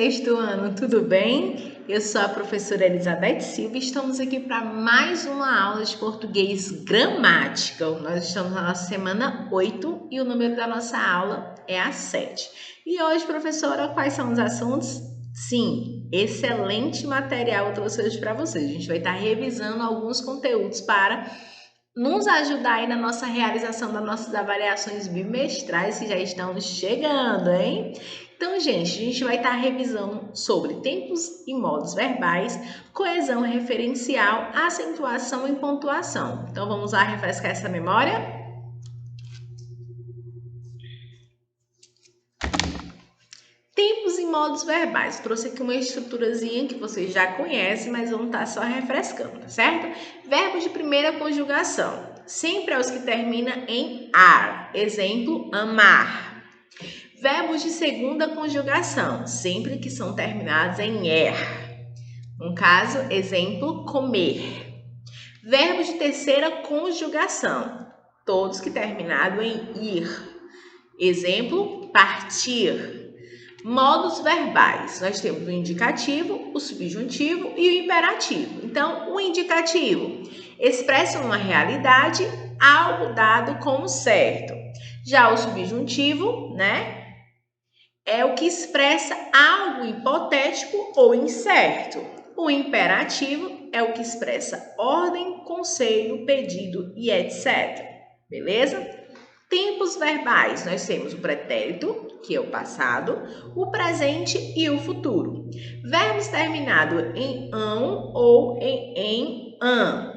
sexto ano, tudo bem? Eu sou a professora Elizabeth Silva e estamos aqui para mais uma aula de português gramática. Nós estamos na nossa semana 8 e o número da nossa aula é a 7. E hoje, professora, quais são os assuntos? Sim, excelente material eu trouxe hoje para vocês. A gente vai estar revisando alguns conteúdos para nos ajudar aí na nossa realização das nossas avaliações bimestrais que já estão chegando, hein? Então, gente, a gente vai estar revisando sobre tempos e modos verbais, coesão referencial, acentuação e pontuação. Então, vamos lá refrescar essa memória? Tempos e modos verbais. Trouxe aqui uma estruturazinha que vocês já conhecem, mas vamos estar só refrescando, tá certo? Verbos de primeira conjugação. Sempre é os que terminam em ar. Exemplo, amar. Verbos de segunda conjugação. Sempre que são terminados em er. No caso, exemplo, comer. Verbos de terceira conjugação. Todos que terminam em ir. Exemplo, partir. Modos verbais, nós temos o indicativo, o subjuntivo e o imperativo. Então, o indicativo expressa uma realidade, algo dado como certo. Já o subjuntivo, é o que expressa algo hipotético ou incerto. O imperativo é o que expressa ordem, conselho, pedido e etc. Beleza? Tempos verbais, nós temos o pretérito, que é o passado, o presente e o futuro. Verbos terminados em ão ou em an.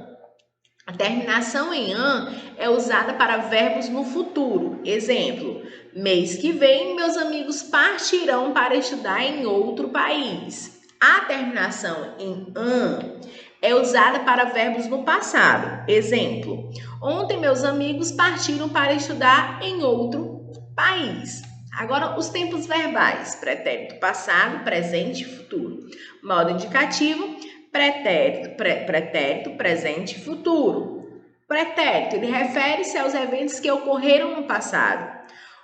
A terminação em an é usada para verbos no futuro. Exemplo, mês que vem meus amigos partirão para estudar em outro país. A terminação em an é usada para verbos no passado. Exemplo, ontem meus amigos partiram para estudar em outro país. Agora, os tempos verbais, pretérito passado, presente e futuro. Modo indicativo, pretérito, presente e futuro. Pretérito, ele refere-se aos eventos que ocorreram no passado.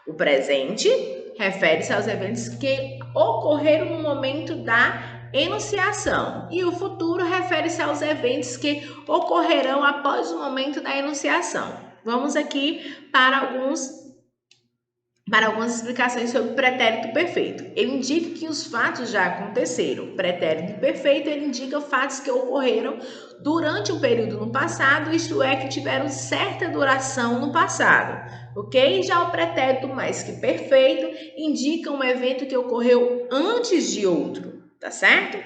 O presente refere-se aos eventos que ocorreram no momento da enunciação. E o futuro refere-se aos eventos que ocorrerão após o momento da enunciação. Vamos aqui para algumas explicações sobre o pretérito perfeito. Ele indica que os fatos já aconteceram. O pretérito perfeito, ele indica fatos que ocorreram durante um período no passado, isto é, que tiveram certa duração no passado, ok? Já o pretérito mais que perfeito indica um evento que ocorreu antes de outro, tá certo?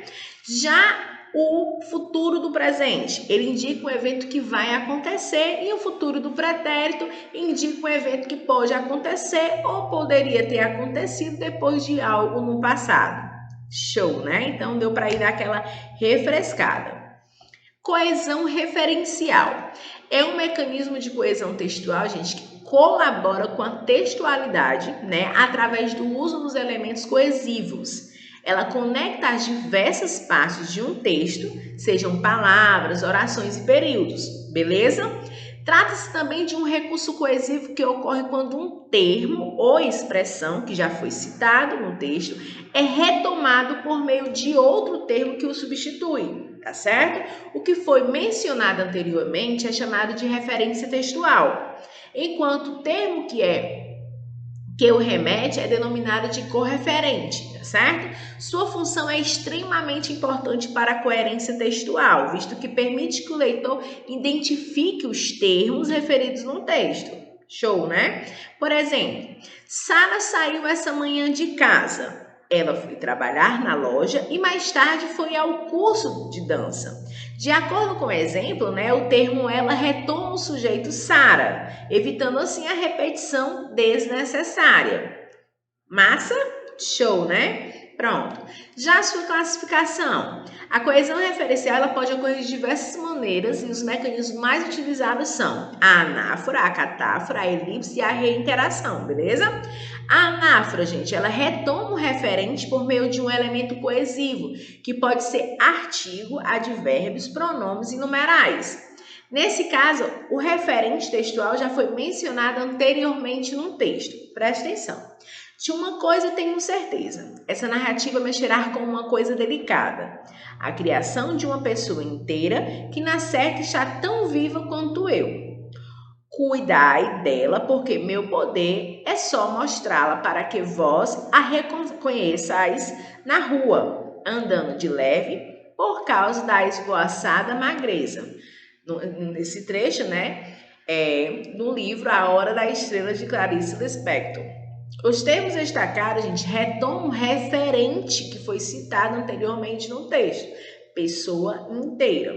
Já o futuro do presente, ele indica um evento que vai acontecer e o futuro do pretérito indica um evento que pode acontecer ou poderia ter acontecido depois de algo no passado. Show, né? Então, deu para ir dar aquela refrescada. Coesão referencial. É um mecanismo de coesão textual, gente, que colabora com a textualidade, através do uso dos elementos coesivos. Ela conecta as diversas partes de um texto, sejam palavras, orações e períodos, beleza? Trata-se também de um recurso coesivo que ocorre quando um termo ou expressão, que já foi citado no texto, é retomado por meio de outro termo que o substitui, tá certo? O que foi mencionado anteriormente é chamado de referência textual, enquanto o termo que o remete é denominado de correferente, tá certo? Sua função é extremamente importante para a coerência textual, visto que permite que o leitor identifique os termos referidos no texto. Show, né? Por exemplo, Sara saiu essa manhã de casa. Ela foi trabalhar na loja e mais tarde foi ao curso de dança. De acordo com o exemplo, o termo ela retoma o sujeito Sara, evitando assim a repetição desnecessária. Massa? Show, né? Pronto. Já a sua classificação. A coesão referencial ela pode ocorrer de diversas maneiras e os mecanismos mais utilizados são a anáfora, a catáfora, a elipse e a reiteração, beleza? A anáfora, gente, ela retoma o referente por meio de um elemento coesivo, que pode ser artigo, advérbios, pronomes e numerais. Nesse caso, o referente textual já foi mencionado anteriormente no texto. Presta atenção. De uma coisa tenho certeza, essa narrativa mexerá com uma coisa delicada, a criação de uma pessoa inteira que na certa está tão viva quanto eu. Cuidai dela, porque meu poder é só mostrá-la para que vós a reconheçais na rua, andando de leve por causa da esvoaçada magreza. Nesse trecho, no livro A Hora da Estrela de Clarice Lispector. Os termos destacados, gente, retomam um referente que foi citado anteriormente no texto. Pessoa inteira,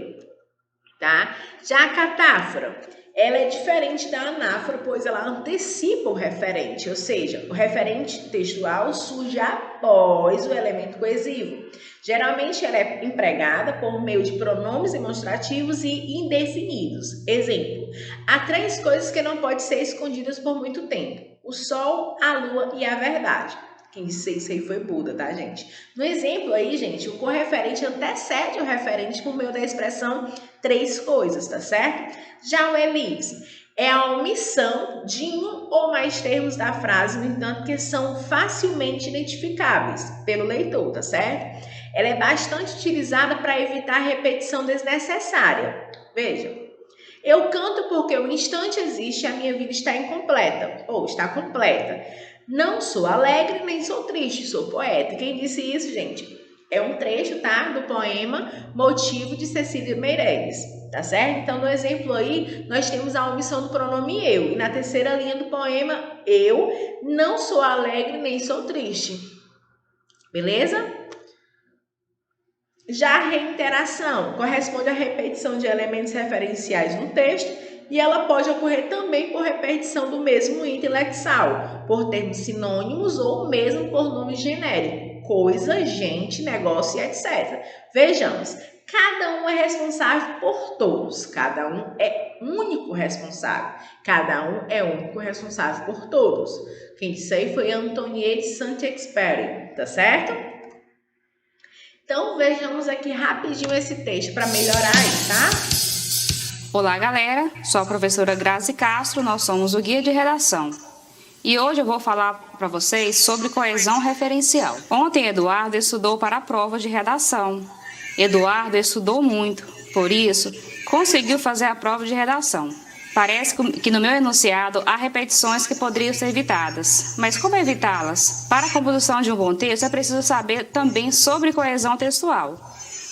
tá? Já a catáfora, ela é diferente da anáfora, pois ela antecipa o referente, ou seja, o referente textual surge após o elemento coesivo. Geralmente ela é empregada por meio de pronomes demonstrativos e indefinidos. Exemplo, há 3 coisas que não podem ser escondidas por muito tempo: o sol, a lua e a verdade. Quem disse isso aí foi Buda, tá, gente? No exemplo aí, gente, o correferente antecede o referente por meio da expressão 3 coisas, tá certo? Já o elipse é a omissão de um ou mais termos da frase, no entanto, que são facilmente identificáveis pelo leitor, tá certo? Ela é bastante utilizada para evitar repetição desnecessária. Veja, eu canto porque o instante existe e a minha vida está incompleta, ou está completa. Não sou alegre nem sou triste, sou poeta. Quem disse isso, gente? É um trecho, tá? Do poema Motivo, de Cecília Meirelles, tá certo? Então, no exemplo aí, nós temos a omissão do pronome eu. E na terceira linha do poema, eu não sou alegre nem sou triste. Beleza? Já a reiteração corresponde à repetição de elementos referenciais no texto e ela pode ocorrer também por repetição do mesmo item lexal, por termos sinônimos ou mesmo por nome genérico, coisa, gente, negócio e etc. Vejamos, cada um é responsável por todos, cada um é único responsável, cada um é único responsável por todos. Quem disse aí foi Antoniette de Saint-Exupéry, tá certo? Então, vejamos aqui rapidinho esse texto para melhorar aí, tá? Olá, galera. Sou a professora Grazi Castro, nós somos o Guia de Redação. E hoje eu vou falar para vocês sobre coesão referencial. Ontem, Eduardo estudou para a prova de redação. Eduardo estudou muito, por isso, conseguiu fazer a prova de redação. Parece que no meu enunciado há repetições que poderiam ser evitadas. Mas como evitá-las? Para a composição de um bom texto é preciso saber também sobre coesão textual.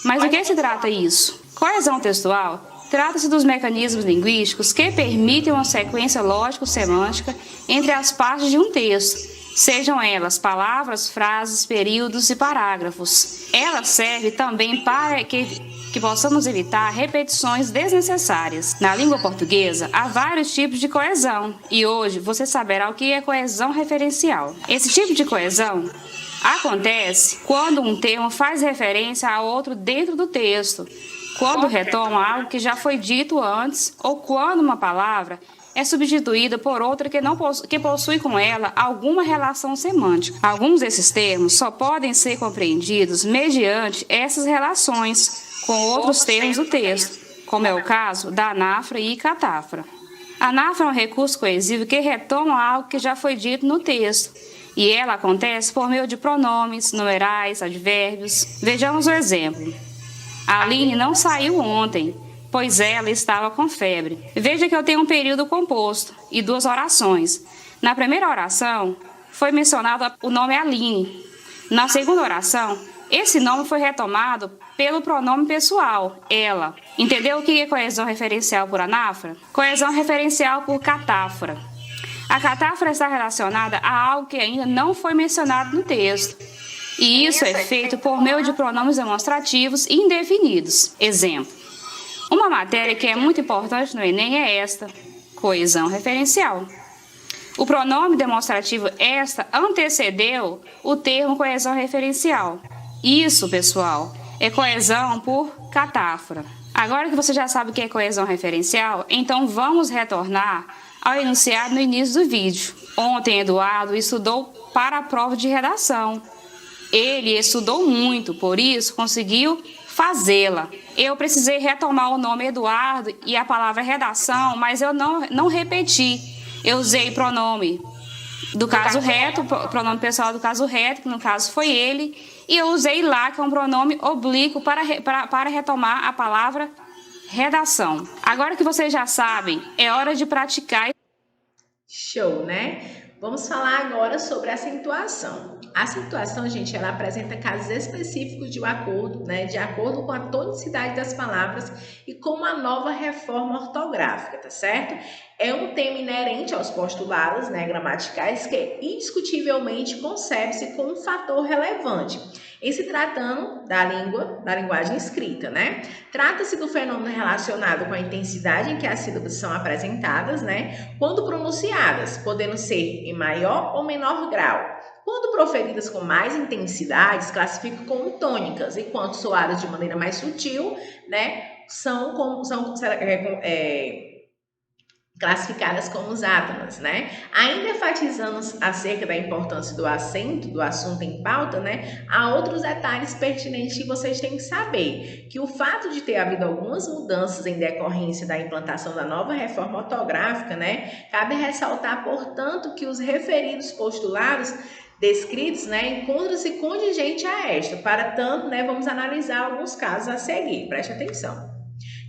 Mas do que se trata isso? Coesão textual trata-se dos mecanismos linguísticos que permitem uma sequência lógico-semântica entre as partes de um texto, sejam elas palavras, frases, períodos e parágrafos. Ela serve também para que possamos evitar repetições desnecessárias. Na língua portuguesa, há vários tipos de coesão, e hoje você saberá o que é coesão referencial. Esse tipo de coesão acontece quando um termo faz referência a outro dentro do texto, quando retoma algo que já foi dito antes, ou quando uma palavra é substituída por outra que possui com ela alguma relação semântica. Alguns desses termos só podem ser compreendidos mediante essas relações com outros termos do texto, como é o caso da anáfora e catáfora. A anáfora é um recurso coesivo que retoma algo que já foi dito no texto, e ela acontece por meio de pronomes, numerais, advérbios. Vejamos o exemplo. A Aline não saiu ontem, pois ela estava com febre. Veja que eu tenho um período composto e 2 orações. Na primeira oração, foi mencionado o nome Aline. Na segunda oração, esse nome foi retomado pelo pronome pessoal, ela. Entendeu o que é coesão referencial por anáfora? Coesão referencial por catáfora. A catáfora está relacionada a algo que ainda não foi mencionado no texto. E isso é feito por meio de pronomes demonstrativos indefinidos. Exemplo. Uma matéria que é muito importante no Enem é esta, coesão referencial. O pronome demonstrativo esta antecedeu o termo coesão referencial. Isso, pessoal, é coesão por catáfora. Agora que você já sabe o que é coesão referencial, então vamos retornar ao enunciado no início do vídeo. Ontem, Eduardo estudou para a prova de redação. Ele estudou muito, por isso conseguiu fazê-la. Eu precisei retomar o nome Eduardo e a palavra redação, mas eu não repeti. Eu usei pronome do caso reto, o pronome pessoal do caso reto, que no caso foi ele, e eu usei lá, que é um pronome oblíquo, para retomar a palavra redação. Agora que vocês já sabem, é hora de praticar. Show, né? Vamos falar agora sobre a acentuação. A acentuação, gente, ela apresenta casos específicos de acordo, né, de acordo com a tonicidade das palavras e com uma nova reforma ortográfica, tá certo? É um tema inerente aos postulados, né, gramaticais que indiscutivelmente concebe-se como um fator relevante em se tratando da linguagem escrita, né? Trata-se do fenômeno relacionado com a intensidade em que as sílabas são apresentadas, né, quando pronunciadas, podendo ser em maior ou menor grau. Quando proferidas com mais intensidade, se classificam como tônicas, enquanto soadas de maneira mais sutil, né, são classificadas como os átonas, né? Ainda enfatizando acerca da importância do acento, do assunto em pauta, né? Há outros detalhes pertinentes que vocês têm que saber, que o fato de ter havido algumas mudanças em decorrência da implantação da nova reforma ortográfica, né? Cabe ressaltar, portanto, que os referidos postulados descritos, né, encontram-se contingente a esta. Para tanto, né, vamos analisar alguns casos a seguir. Preste atenção.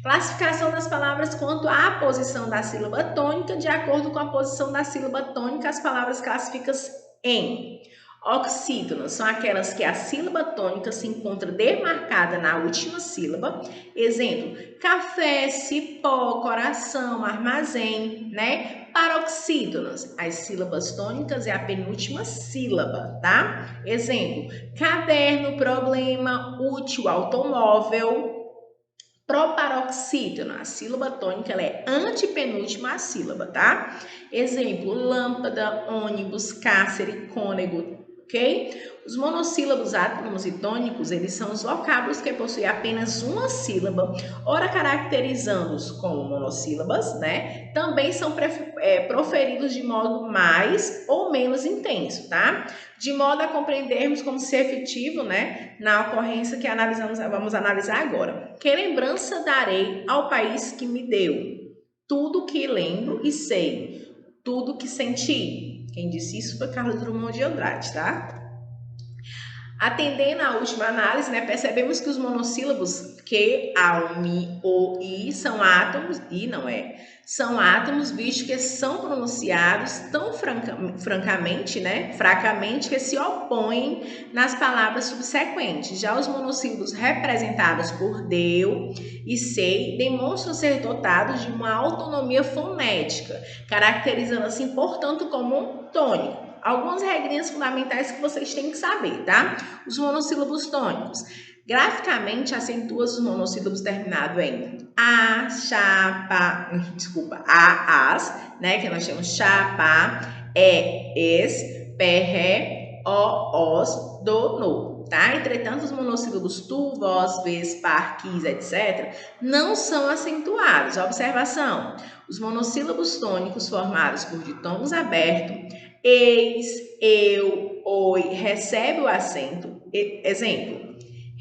Classificação das palavras quanto à posição da sílaba tônica. De acordo com a posição da sílaba tônica, as palavras classificam-se em oxítonas, são aquelas que a sílaba tônica se encontra demarcada na última sílaba. Exemplo, café, cipó, coração, armazém, né? Paroxítonas, as sílabas tônicas é a penúltima sílaba, tá? Exemplo, caderno, problema, útil, automóvel. Proparoxítona, a sílaba tônica ela é antepenúltima sílaba, tá? Exemplo, lâmpada, ônibus, cárcere, cônego, ok? Os monossílabos átonos e tônicos, eles são os vocábulos que possuem apenas uma sílaba, ora caracterizando-os como monossílabas, né? Também são proferidos de modo mais ou menos intenso, tá? De modo a compreendermos como ser efetivo, né, na ocorrência que vamos analisar agora. Que lembrança darei ao país que me deu? Tudo que lembro e sei, tudo que senti. Quem disse isso foi Carlos Drummond de Andrade, tá? Atendendo à última análise, né, percebemos que os monossílabos que, ao, mi, o, i são átomos, e não é, são átomos, visto que são pronunciados tão fracamente, que se opõem nas palavras subsequentes. Já os monossílabos representados por deu e sei demonstram ser dotados de uma autonomia fonética, caracterizando assim, portanto, como um tônico. Algumas regrinhas fundamentais que vocês têm que saber, tá? Os monossílabos tônicos. Graficamente, acentua os monossílabos terminados em a, as, né? Que nós temos chapa, es, perré, o, os, do, no, tá? Entretanto, os monossílabos tu, vós, vês, par, quis, etc., não são acentuados. Observação: os monossílabos tônicos formados por ditongos abertos, eis, eu, oi, recebe o acento. Exemplo,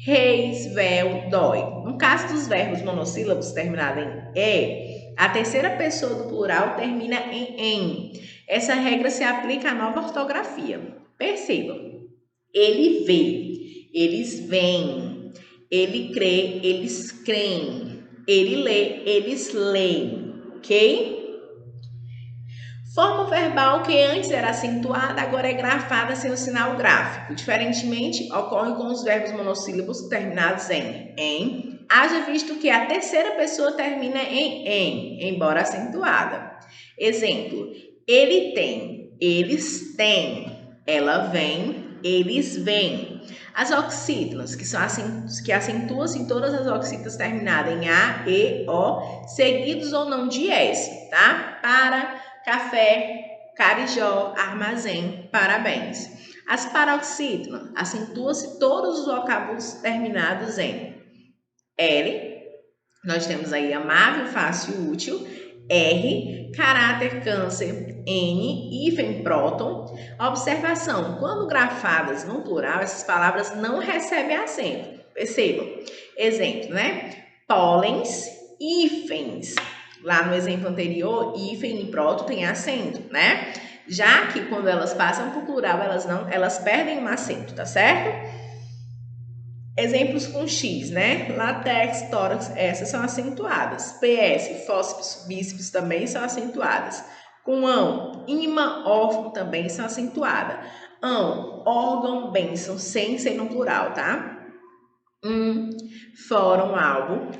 reis, véu, dói. No caso dos verbos monossílabos terminados em e, a terceira pessoa do plural termina em. Essa regra se aplica à nova ortografia. Percebam. Ele vê, eles veem. Ele crê, eles creem. Ele lê, eles leem. Ok? Forma verbal que antes era acentuada, agora é grafada sem o sinal gráfico. Diferentemente, ocorre com os verbos monossílabos terminados em, haja visto que a terceira pessoa termina em, embora acentuada. Exemplo, ele tem, eles têm, ela vem, eles vêm. As oxítonas, que acentuam-se em todas as oxítonas terminadas em a, e, o, seguidos ou não de s, tá? Para, café, carijó, armazém, parabéns. As paroxítonas, acentuam-se todos os vocábulos terminados em L, nós temos aí amável, fácil, útil, R, caráter, câncer, N, hífen, próton. Observação: quando grafadas no plural, essas palavras não recebem acento. Percebam. Exemplo, né? Pólens, hífens. Lá no exemplo anterior, hífen e próton tem acento, né? Já que quando elas passam para o plural, elas perdem um acento, tá certo? Exemplos com X, né? Látex, tórax, essas são acentuadas. PS, fósseis, bíceps também são acentuadas. Com ão, imã, órfão também são acentuadas. Ão, órgão, bênção, sem ser no plural, tá? Fórum, algo.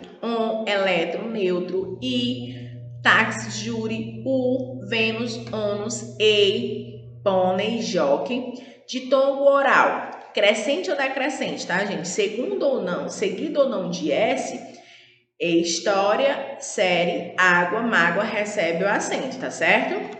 Elétron, neutro. I, táxi, júri. U, Vênus, ônus. E, pônei, jockey. Ditongo oral. Crescente ou decrescente, tá, gente? Seguido ou não de S, história, série, água, mágoa, recebe o acento, tá certo?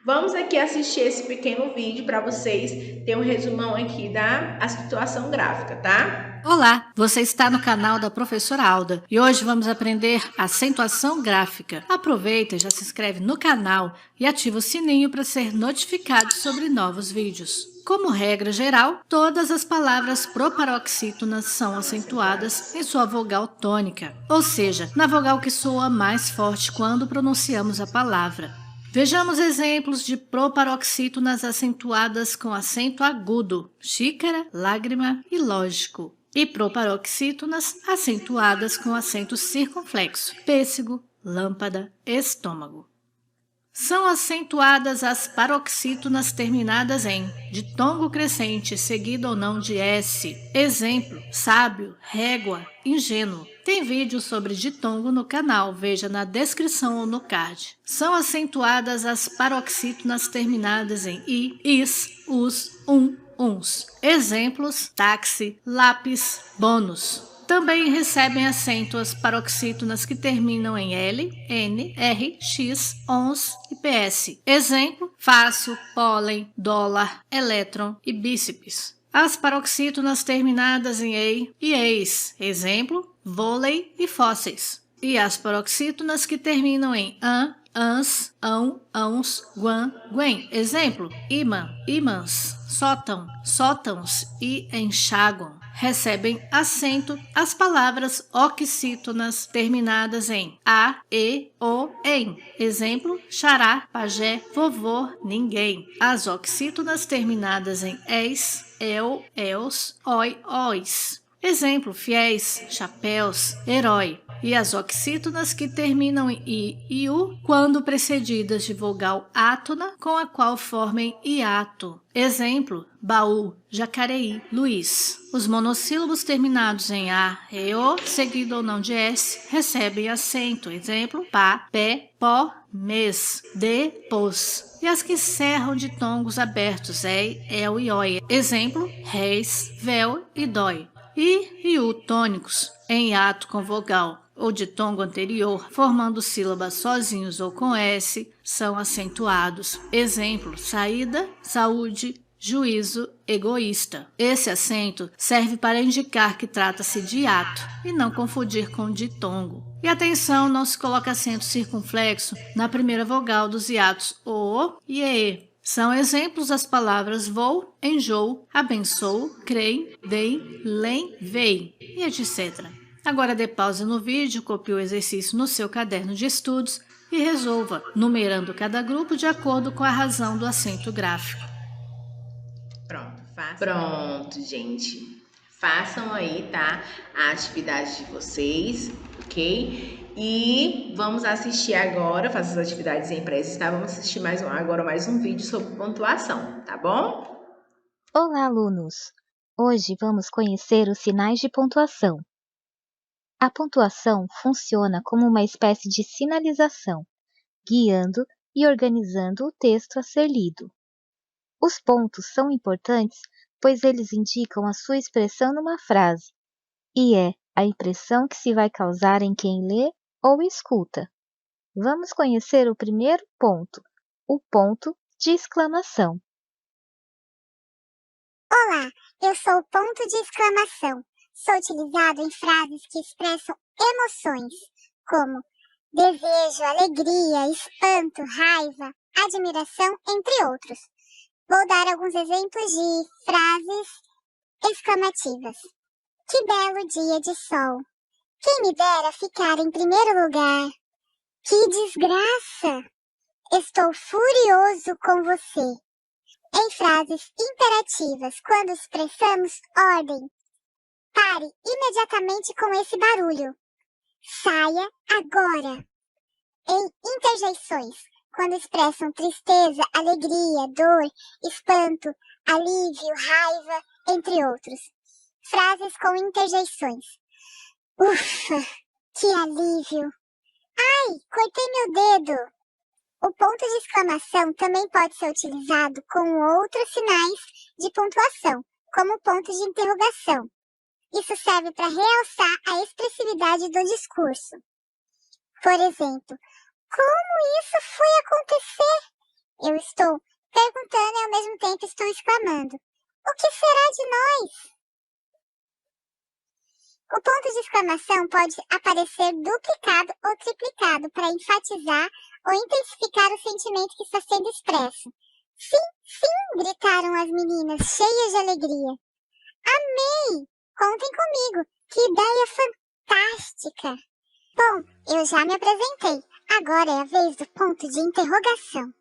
Vamos aqui assistir esse pequeno vídeo para vocês terem um resumão aqui da situação gráfica, tá? Olá, você está no canal da professora Alda e hoje vamos aprender acentuação gráfica. Aproveita e já se inscreve no canal e ativa o sininho para ser notificado sobre novos vídeos. Como regra geral, todas as palavras proparoxítonas são acentuadas em sua vogal tônica, ou seja, na vogal que soa mais forte quando pronunciamos a palavra. Vejamos exemplos de proparoxítonas acentuadas com acento agudo, xícara, lágrima e lógico, e proparoxítonas acentuadas com acento circunflexo, pêssego, lâmpada, estômago. São acentuadas as paroxítonas terminadas em ditongo crescente, seguido ou não de S. Exemplo, sábio, régua, ingênuo. Tem vídeo sobre ditongo no canal, veja na descrição ou no card. São acentuadas as paroxítonas terminadas em I, is, us, uns. Exemplos, táxi, lápis, bônus. Também recebem acento as paroxítonas que terminam em L, N, R, X, ONS e PS. Exemplo, fácil, pólen, dólar, elétron e bíceps. As paroxítonas terminadas em EI e EIS. Exemplo, vôlei e fósseis. E as paroxítonas que terminam em AN, ANS, ão, ãos, guan, guen. Exemplo, imã, ímãs, sótão, sótãos e enxáguam. Recebem acento as palavras oxítonas terminadas em A, E, O, em. Exemplo, xará, pajé, vovô, ninguém. As oxítonas terminadas em es, el, els, oi, ois. Exemplo, fiéis, chapéus, herói. E as oxítonas que terminam em I e U quando precedidas de vogal átona com a qual formem hiato. Exemplo, baú, jacareí, Luiz. Os monossílabos terminados em A, E, O, seguido ou não de S, recebem acento. Exemplo, pá, pé, pó, mês, de, pôs. E as que encerram ditongos abertos, ei, el e oi. Exemplo, réis, véu e dói. E U tônicos, em hiato com vogal ou ditongo anterior, formando sílabas sozinhos ou com S, são acentuados. Exemplo, saída, saúde, juízo, egoísta. Esse acento serve para indicar que trata-se de hiato e não confundir com ditongo. E atenção, não se coloca acento circunflexo na primeira vogal dos hiatos O e E. São exemplos as palavras vou, enjoo, abençoo, creio, dei, lem, vei, e etc. Agora dê pausa no vídeo, copie o exercício no seu caderno de estudos e resolva, numerando cada grupo de acordo com a razão do acento gráfico. Pronto, gente. Façam aí, tá? A atividade de vocês, ok? E vamos assistir agora, faça as atividades em pré tá? Vamos assistir agora mais um vídeo sobre pontuação, tá bom? Olá, alunos! Hoje vamos conhecer os sinais de pontuação. A pontuação funciona como uma espécie de sinalização, guiando e organizando o texto a ser lido. Os pontos são importantes pois eles indicam a sua expressão numa frase, e é a impressão que se vai causar em quem lê ou escuta. Vamos conhecer o primeiro ponto, o ponto de exclamação. Olá, eu sou o ponto de exclamação. Sou utilizado em frases que expressam emoções, como desejo, alegria, espanto, raiva, admiração, entre outros. Vou dar alguns exemplos de frases exclamativas. Que belo dia de sol! Quem me dera ficar em primeiro lugar! Que desgraça! Estou furioso com você. Em frases imperativas, quando expressamos ordem, pare imediatamente com esse barulho. Saia agora. Em interjeições, quando expressam tristeza, alegria, dor, espanto, alívio, raiva, entre outros. Frases com interjeições. Ufa, que alívio! Ai, cortei meu dedo! O ponto de exclamação também pode ser utilizado com outros sinais de pontuação, como o ponto de interrogação. Isso serve para realçar a expressividade do discurso. Por exemplo, como isso foi acontecer? Eu estou perguntando e ao mesmo tempo estou exclamando. O que será de nós? O ponto de exclamação pode aparecer duplicado ou triplicado para enfatizar ou intensificar o sentimento que está sendo expresso. Sim, sim, gritaram as meninas, cheias de alegria. Amei! Contem comigo, que ideia fantástica! Bom, eu já me apresentei, agora é a vez do ponto de interrogação.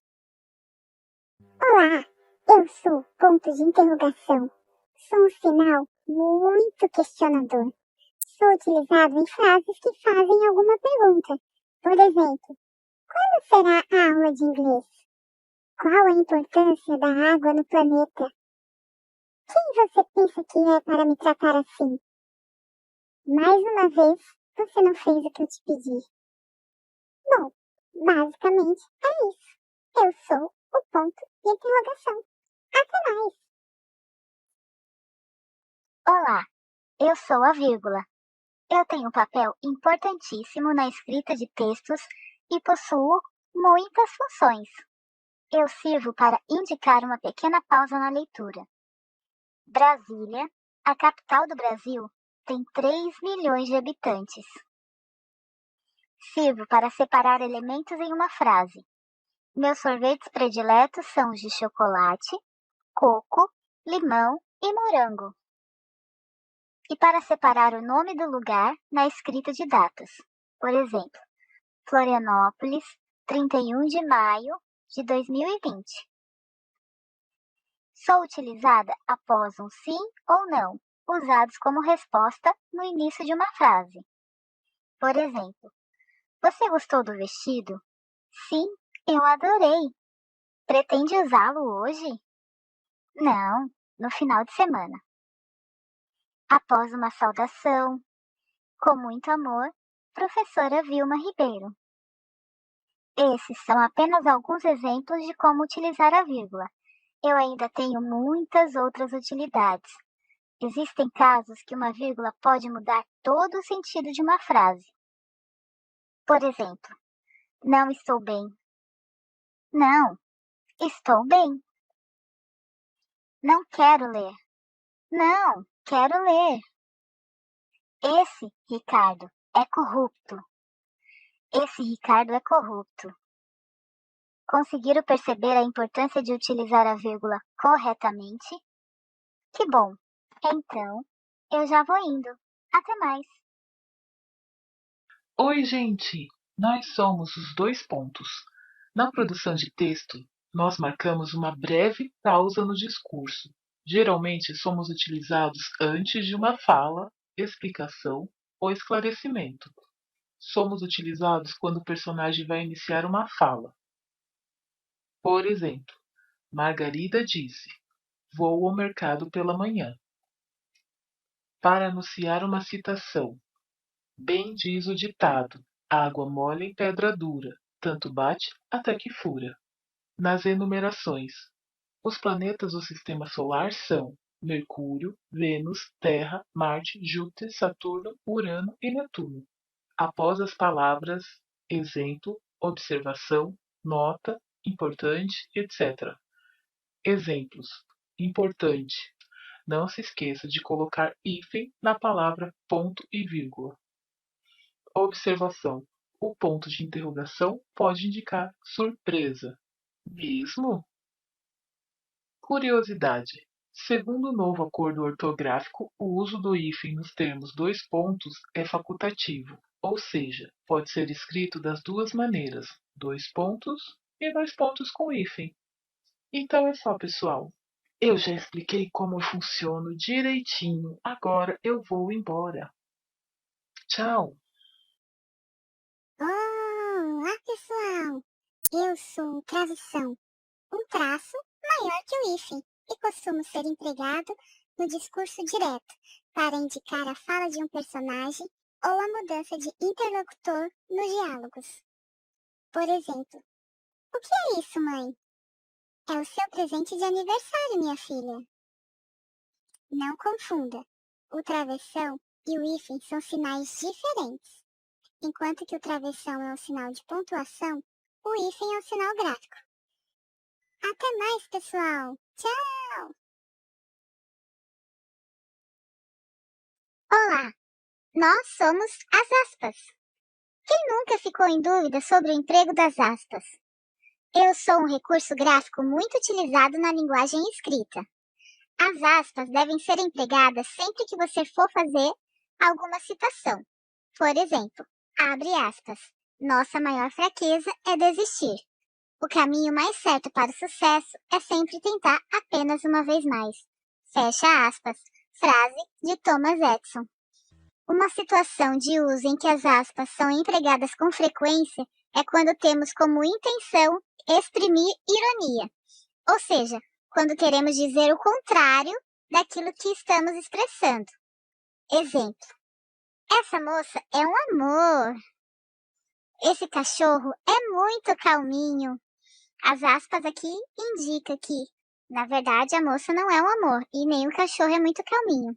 Olá, eu sou ponto de interrogação. Sou um sinal muito questionador. Sou utilizado em frases que fazem alguma pergunta. Por exemplo, quando será a aula de inglês? Qual a importância da água no planeta? Quem você pensa que é para me tratar assim? Mais uma vez, você não fez o que eu te pedi. Bom, basicamente é isso. Eu sou o ponto de interrogação. Até mais! Olá, eu sou a vírgula. Eu tenho um papel importantíssimo na escrita de textos e possuo muitas funções. Eu sirvo para indicar uma pequena pausa na leitura. Brasília, a capital do Brasil, tem 3 milhões de habitantes. Sirvo para separar elementos em uma frase. Meus sorvetes prediletos são os de chocolate, coco, limão e morango. E para separar o nome do lugar na escrita de datas. Por exemplo, Florianópolis, 31 de maio de 2020. Sou utilizada após um sim ou não, usados como resposta no início de uma frase. Por exemplo, você gostou do vestido? Sim, eu adorei. Pretende usá-lo hoje? Não, no final de semana. Após uma saudação, com muito amor, professora Vilma Ribeiro. Esses são apenas alguns exemplos de como utilizar a vírgula. Eu ainda tenho muitas outras utilidades. Existem casos que uma vírgula pode mudar todo o sentido de uma frase. Por exemplo, não estou bem. Não, estou bem. Não quero ler. Não, quero ler. Esse Ricardo é corrupto. Esse Ricardo é corrupto. Conseguiram perceber a importância de utilizar a vírgula corretamente? Que bom! Então, eu já vou indo. Até mais! Oi, gente! Nós somos os dois pontos. Na produção de texto, nós marcamos uma breve pausa no discurso. Geralmente somos utilizados antes de uma fala, explicação ou esclarecimento. Somos utilizados quando o personagem vai iniciar uma fala. Por exemplo, Margarida disse: vou ao mercado pela manhã. Para anunciar uma citação. Bem diz o ditado: água mole em pedra dura, tanto bate até que fura. Nas enumerações, os planetas do Sistema Solar são Mercúrio, Vênus, Terra, Marte, Júpiter, Saturno, Urano e Netuno. Após as palavras exemplo, observação, nota, importante, etc. Exemplos: importante. Não se esqueça de colocar hífen na palavra ponto e vírgula. Observação: o ponto de interrogação pode indicar surpresa. Mesmo? Curiosidade: segundo o novo acordo ortográfico, o uso do hífen nos termos dois pontos é facultativo, ou seja, pode ser escrito das duas maneiras, dois pontos e 2 pontos com hífen. Então é só, pessoal. Eu já expliquei como eu funciono direitinho. Agora eu vou embora. Tchau! Olá, pessoal! Eu sou travessão, um traço maior que o hífen e costumo ser empregado no discurso direto para indicar a fala de um personagem ou a mudança de interlocutor nos diálogos. Por exemplo, o que é isso, mãe? É o seu presente de aniversário, minha filha. Não confunda. O travessão e o hífen são sinais diferentes. Enquanto que o travessão é um sinal de pontuação, o hífen é um sinal gráfico. Até mais, pessoal! Tchau! Olá! Nós somos as aspas. Quem nunca ficou em dúvida sobre o emprego das aspas? Eu sou um recurso gráfico muito utilizado na linguagem escrita. As aspas devem ser empregadas sempre que você for fazer alguma citação. Por exemplo, abre aspas. Nossa maior fraqueza é desistir. O caminho mais certo para o sucesso é sempre tentar apenas uma vez mais. Fecha aspas. Frase de Thomas Edison. Uma situação de uso em que as aspas são empregadas com frequência é quando temos como intenção exprimir ironia, ou seja, quando queremos dizer o contrário daquilo que estamos expressando. Exemplo: essa moça é um amor. Esse cachorro é muito calminho. As aspas aqui indicam que, na verdade, a moça não é um amor e nem o cachorro é muito calminho.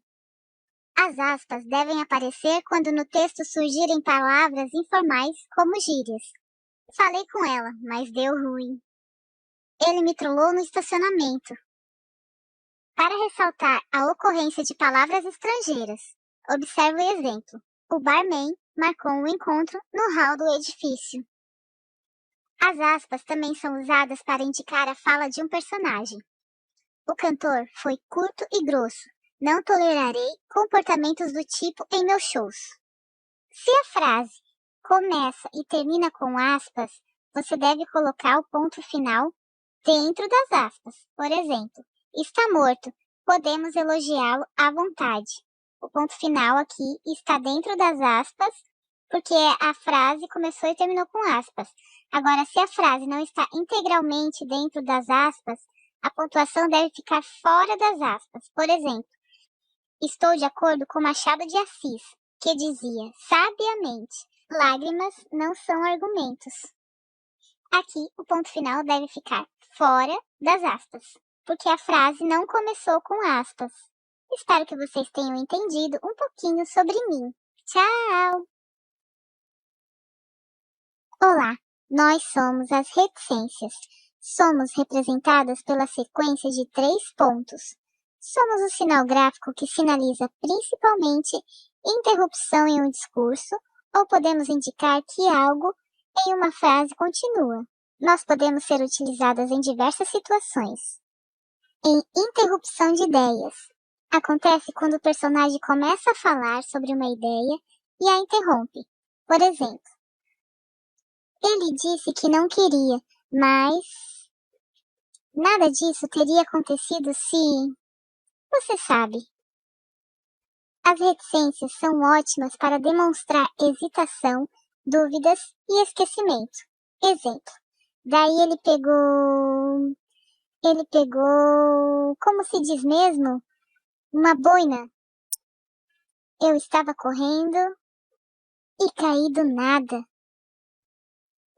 As aspas devem aparecer quando no texto surgirem palavras informais como gírias. Falei com ela, mas deu ruim. Ele me trollou no estacionamento. Para ressaltar a ocorrência de palavras estrangeiras, observe o exemplo. O barman marcou um encontro no hall do edifício. As aspas também são usadas para indicar a fala de um personagem. O cantor foi curto e grosso. Não tolerarei comportamentos do tipo em meus shows. Se a frase começa e termina com aspas, você deve colocar o ponto final dentro das aspas. Por exemplo, está morto, podemos elogiá-lo à vontade. O ponto final aqui está dentro das aspas, porque a frase começou e terminou com aspas. Agora, se a frase não está integralmente dentro das aspas, a pontuação deve ficar fora das aspas. Por exemplo, estou de acordo com Machado de Assis, que dizia, sabiamente, lágrimas não são argumentos. Aqui, o ponto final deve ficar fora das aspas, porque a frase não começou com aspas. Espero que vocês tenham entendido um pouquinho sobre mim. Tchau! Olá, nós somos as reticências. Somos representadas pela sequência de 3 pontos. Somos o sinal gráfico que sinaliza principalmente interrupção em um discurso, ou podemos indicar que algo em uma frase continua. Nós podemos ser utilizadas em diversas situações. Em interrupção de ideias. Acontece quando o personagem começa a falar sobre uma ideia e a interrompe. Por exemplo, ele disse que não queria, mas nada disso teria acontecido se... Você sabe. As reticências são ótimas para demonstrar hesitação, dúvidas e esquecimento. Exemplo. Daí ele pegou, como se diz mesmo, uma boina. Eu estava correndo e caí do nada.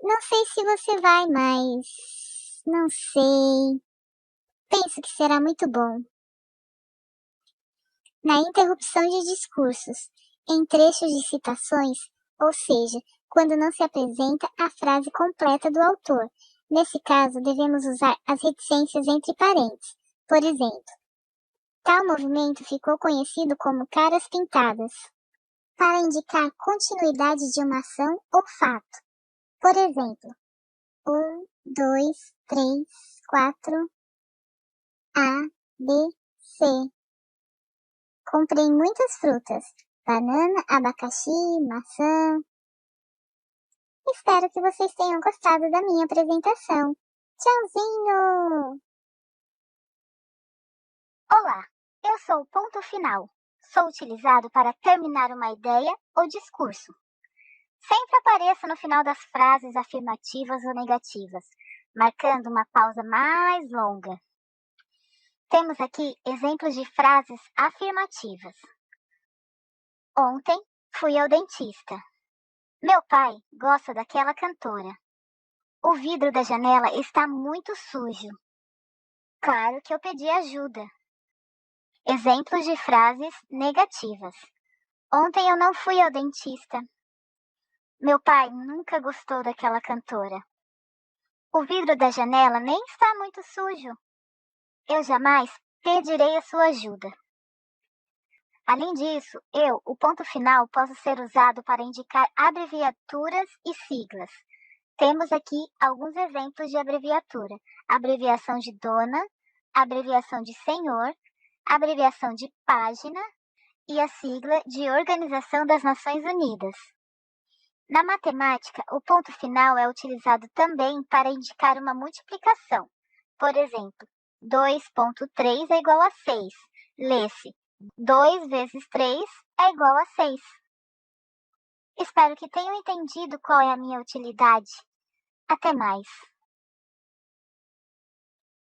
Não sei se você vai, mas não sei. Penso que será muito bom. Na interrupção de discursos, em trechos de citações, ou seja, quando não se apresenta a frase completa do autor. Nesse caso, devemos usar as reticências entre parênteses. Por exemplo, tal movimento ficou conhecido como caras pintadas, para indicar continuidade de uma ação ou fato. Por exemplo, 1, 2, 3, 4, A, B, C. Comprei muitas frutas, banana, abacaxi, maçã. Espero que vocês tenham gostado da minha apresentação. Tchauzinho! Olá, eu sou o ponto final. Sou utilizado para terminar uma ideia ou discurso. Sempre apareço no final das frases afirmativas ou negativas, marcando uma pausa mais longa. Temos aqui exemplos de frases afirmativas. Ontem fui ao dentista. Meu pai gosta daquela cantora. O vidro da janela está muito sujo. Claro que eu pedi ajuda. Exemplos de frases negativas. Ontem eu não fui ao dentista. Meu pai nunca gostou daquela cantora. O vidro da janela nem está muito sujo. Eu jamais pedirei a sua ajuda. Além disso, o ponto final, posso ser usado para indicar abreviaturas e siglas. Temos aqui alguns exemplos de abreviatura. Abreviação de dona, abreviação de senhor, abreviação de página e a sigla de Organização das Nações Unidas. Na matemática, o ponto final é utilizado também para indicar uma multiplicação. Por exemplo, 2,3 é igual a 6. Lê-se 2 vezes 3 é igual a 6. Espero que tenham entendido qual é a minha utilidade. Até mais!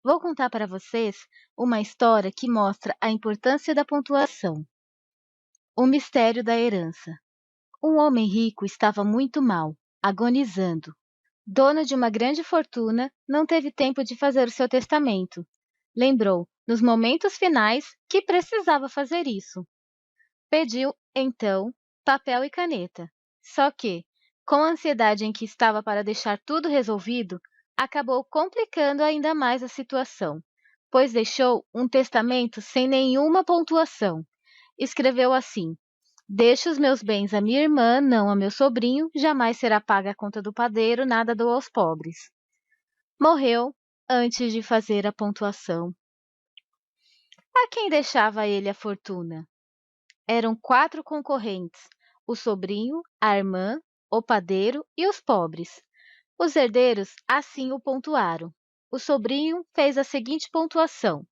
Vou contar para vocês uma história que mostra a importância da pontuação. O mistério da herança. Um homem rico estava muito mal, agonizando. Dono de uma grande fortuna, não teve tempo de fazer o seu testamento. Lembrou, nos momentos finais, que precisava fazer isso. Pediu, então, papel e caneta. Só que, com a ansiedade em que estava para deixar tudo resolvido, acabou complicando ainda mais a situação, pois deixou um testamento sem nenhuma pontuação. Escreveu assim: deixo os meus bens à minha irmã, não a meu sobrinho, jamais será paga a conta do padeiro, nada dou aos pobres. Morreu antes de fazer a pontuação. A quem deixava ele a fortuna? Eram 4 concorrentes: o sobrinho, a irmã, o padeiro e os pobres. Os herdeiros assim o pontuaram. O sobrinho fez a seguinte pontuação: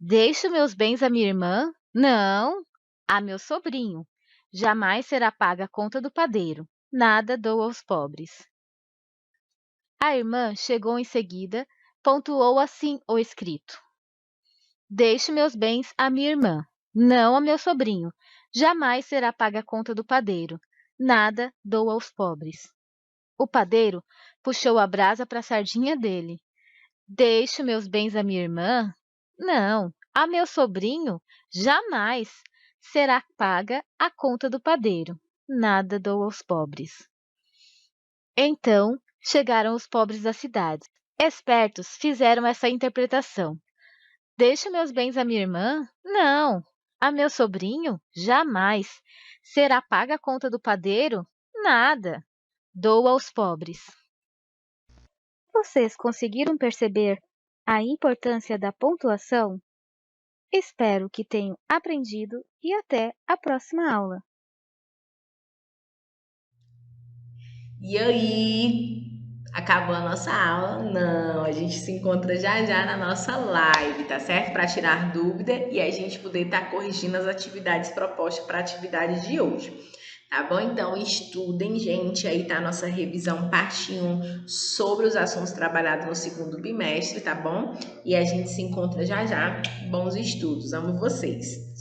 deixo meus bens à minha irmã? Não, a meu sobrinho. Jamais será paga a conta do padeiro. Nada dou aos pobres. A irmã chegou em seguida, pontuou assim o escrito: deixo meus bens à minha irmã, não a meu sobrinho. Jamais será paga a conta do padeiro. Nada dou aos pobres. O padeiro puxou a brasa para a sardinha dele. Deixo meus bens à minha irmã? Não, a meu sobrinho? Jamais será paga a conta do padeiro. Nada dou aos pobres. Então chegaram os pobres da cidade. Espertos fizeram essa interpretação. Deixo meus bens à minha irmã? Não, a meu sobrinho? Jamais. Será paga a conta do padeiro? Nada. Dou aos pobres. Vocês conseguiram perceber a importância da pontuação? Espero que tenham aprendido e até a próxima aula. E aí, acabou a nossa aula? Não, a gente se encontra já já na nossa live, tá certo? Para tirar dúvida e a gente poder estar corrigindo as atividades propostas para a atividade de hoje. Tá bom? Então, estudem, gente. Aí tá a nossa revisão parte 1 sobre os assuntos trabalhados no segundo bimestre, tá bom? E a gente se encontra já já. Bons estudos. Amo vocês.